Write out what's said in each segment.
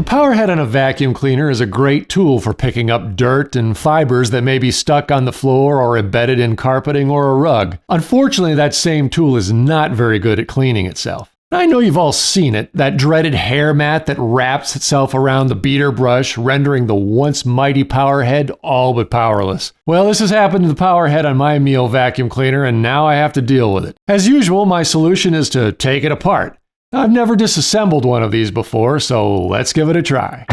power head on a vacuum cleaner is a great tool for picking up dirt and fibers that may be stuck on the floor or embedded in carpeting or a rug. Unfortunately, that same tool is not very good at cleaning itself. I know you've all seen it, that dreaded hair mat that wraps itself around the beater brush, rendering the once mighty power head all but powerless. Well, this has happened to the power head on my Miele vacuum cleaner, and now I have to deal with it. As usual, my solution is to take it apart. I've never disassembled one of these before, so let's give it a try.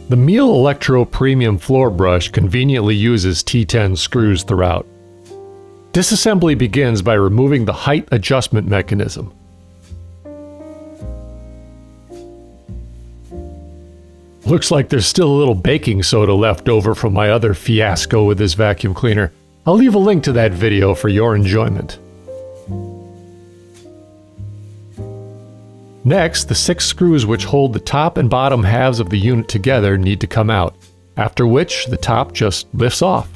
The Miele Electro Premium Floor Brush conveniently uses T10 screws throughout. Disassembly begins by removing the height adjustment mechanism. Looks like there's still a little baking soda left over from my other fiasco with this vacuum cleaner. I'll leave a link to that video for your enjoyment. Next, the 6 screws which hold the top and bottom halves of the unit together need to come out, after which the top just lifts off.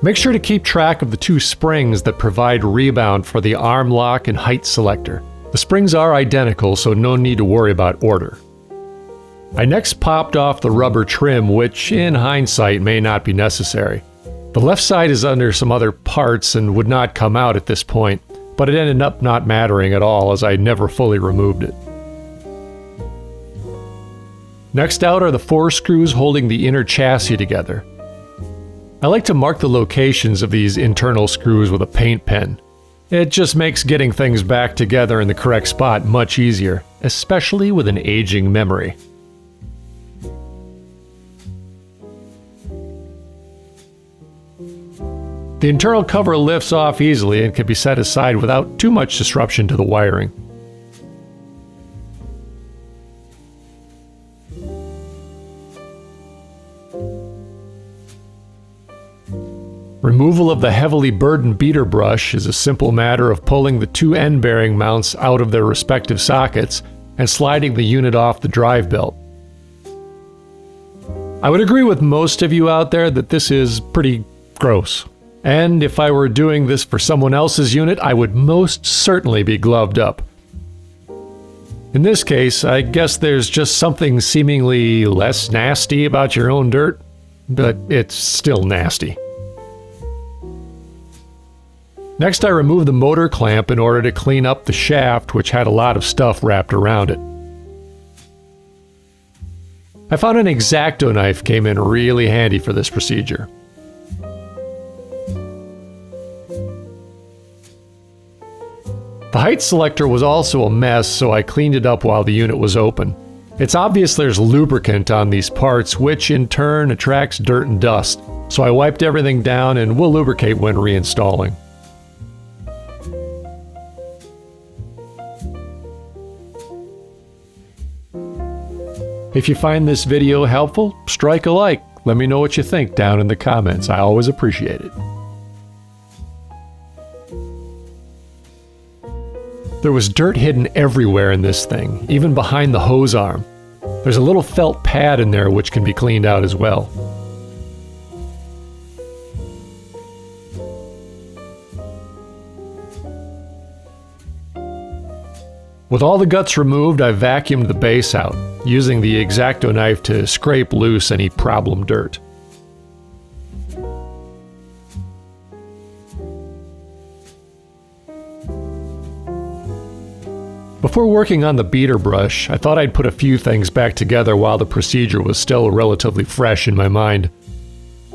Make sure to keep track of the 2 springs that provide rebound for the arm lock and height selector. The springs are identical, so no need to worry about order. I next popped off the rubber trim, which in hindsight may not be necessary. The left side is under some other parts and would not come out at this point, but it ended up not mattering at all as I never fully removed it. Next out are the 4 screws holding the inner chassis together. I like to mark the locations of these internal screws with a paint pen. It just makes getting things back together in the correct spot much easier, especially with an aging memory. The internal cover lifts off easily and can be set aside without too much disruption to the wiring. Removal of the heavily burdened beater brush is a simple matter of pulling the 2 end bearing mounts out of their respective sockets and sliding the unit off the drive belt. I would agree with most of you out there that this is pretty gross. And if I were doing this for someone else's unit, I would most certainly be gloved up. In this case, I guess there's just something seemingly less nasty about your own dirt, but it's still nasty. Next, I removed the motor clamp in order to clean up the shaft, which had a lot of stuff wrapped around it. I found an X-Acto knife came in really handy for this procedure. The height selector was also a mess, so I cleaned it up while the unit was open. It's obvious there's lubricant on these parts, which in turn attracts dirt and dust, so I wiped everything down and will lubricate when reinstalling. If you find this video helpful, strike a like. Let me know what you think down in the comments. I always appreciate it. There was dirt hidden everywhere in this thing, even behind the hose arm. There's a little felt pad in there which can be cleaned out as well. With all the guts removed, I vacuumed the base out, using the X-Acto knife to scrape loose any problem dirt. Before working on the beater brush, I thought I'd put a few things back together while the procedure was still relatively fresh in my mind.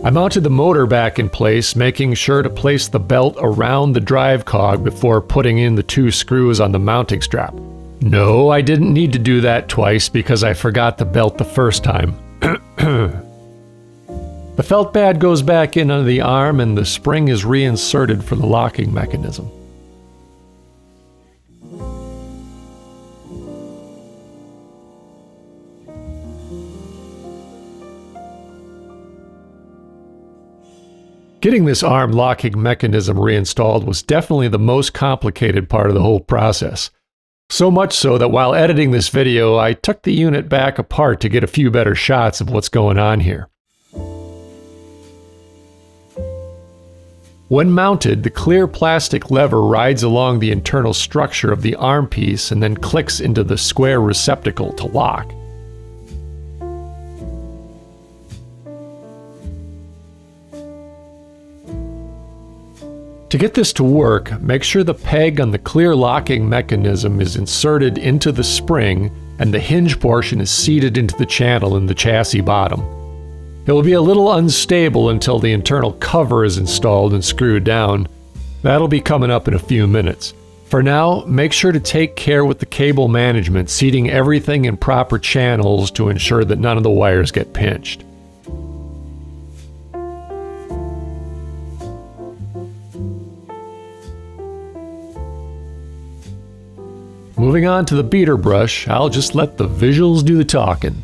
I mounted the motor back in place, making sure to place the belt around the drive cog before putting in the 2 screws on the mounting strap. No, I didn't need to do that twice because I forgot the belt the first time. The felt pad goes back in under the arm and the spring is reinserted for the locking mechanism. Getting this arm locking mechanism reinstalled was definitely the most complicated part of the whole process. So much so that while editing this video, I took the unit back apart to get a few better shots of what's going on here. When mounted, the clear plastic lever rides along the internal structure of the arm piece and then clicks into the square receptacle to lock. To get this to work, make sure the peg on the clear locking mechanism is inserted into the spring and the hinge portion is seated into the channel in the chassis bottom. It will be a little unstable until the internal cover is installed and screwed down. That'll be coming up in a few minutes. For now, make sure to take care with the cable management, seating everything in proper channels to ensure that none of the wires get pinched. Moving on to the beater brush, I'll just let the visuals do the talking.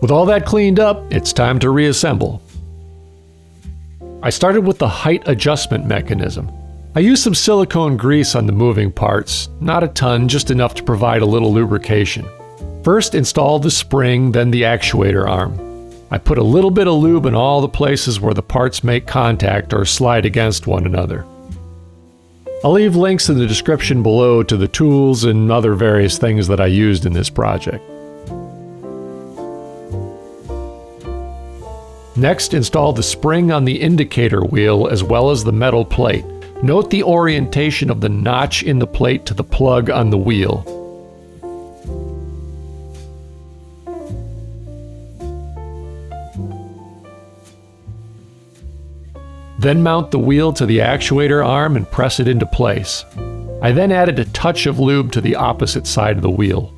With all that cleaned up, it's time to reassemble. I started with the height adjustment mechanism. I used some silicone grease on the moving parts, not a ton, just enough to provide a little lubrication. First install the spring, then the actuator arm. I put a little bit of lube in all the places where the parts make contact or slide against one another. I'll leave links in the description below to the tools and other various things that I used in this project. Next, install the spring on the indicator wheel as well as the metal plate. Note the orientation of the notch in the plate to the plug on the wheel. Then mount the wheel to the actuator arm and press it into place. I then added a touch of lube to the opposite side of the wheel.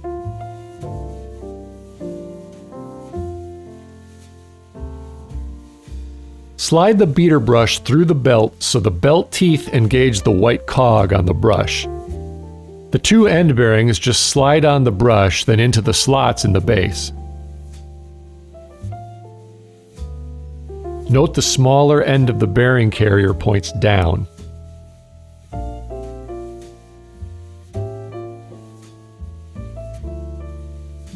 Slide the beater brush through the belt so the belt teeth engage the white cog on the brush. The two end bearings just slide on the brush, then into the slots in the base. Note the smaller end of the bearing carrier points down.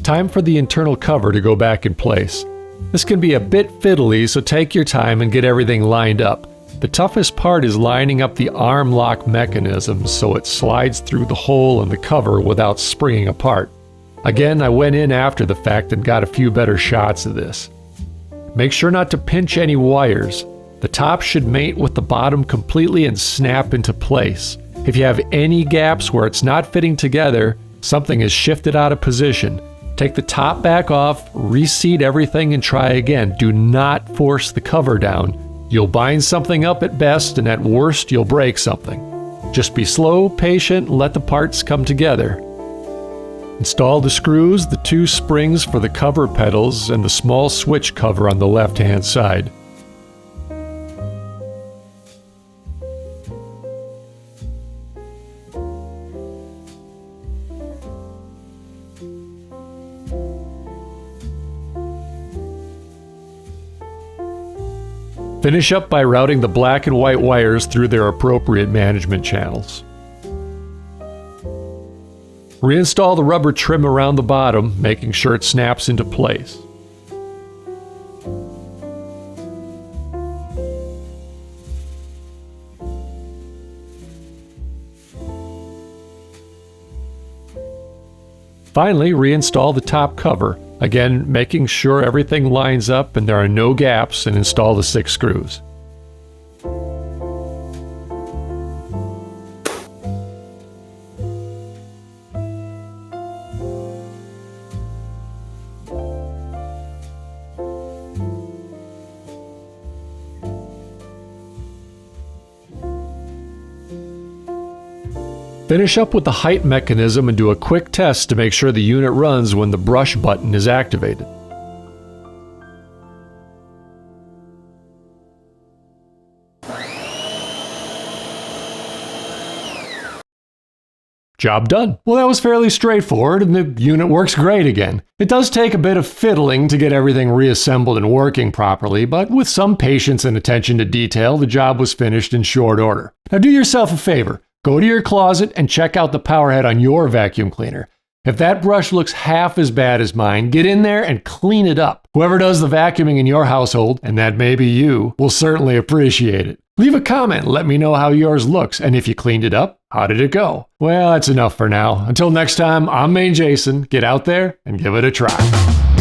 Time for the internal cover to go back in place. This can be a bit fiddly, so take your time and get everything lined up. The toughest part is lining up the arm lock mechanism so it slides through the hole in the cover without springing apart. Again, I went in after the fact and got a few better shots of this. Make sure not to pinch any wires. The top should mate with the bottom completely and snap into place. If you have any gaps where it's not fitting together, something is shifted out of position. Take the top back off, reseat everything, and try again. Do not force the cover down. You'll bind something up at best, and at worst, you'll break something. Just be slow, patient, and let the parts come together. Install the screws, the two springs for the cover pedals, and the small switch cover on the left-hand side. Finish up by routing the black and white wires through their appropriate management channels. Reinstall the rubber trim around the bottom, making sure it snaps into place. Finally, reinstall the top cover. Again, making sure everything lines up and there are no gaps, and install the 6 screws. Finish up with the height mechanism and do a quick test to make sure the unit runs when the brush button is activated. Job done. Well, that was fairly straightforward, and the unit works great again. It does take a bit of fiddling to get everything reassembled and working properly, but with some patience and attention to detail, the job was finished in short order. Now do yourself a favor. Go to your closet and check out the power head on your vacuum cleaner. If that brush looks half as bad as mine, get in there and clean it up. Whoever does the vacuuming in your household, and that may be you, will certainly appreciate it. Leave a comment, let me know how yours looks, and if you cleaned it up, how did it go? Well, that's enough for now. Until next time, I'm mainejason. Get out there and give it a try.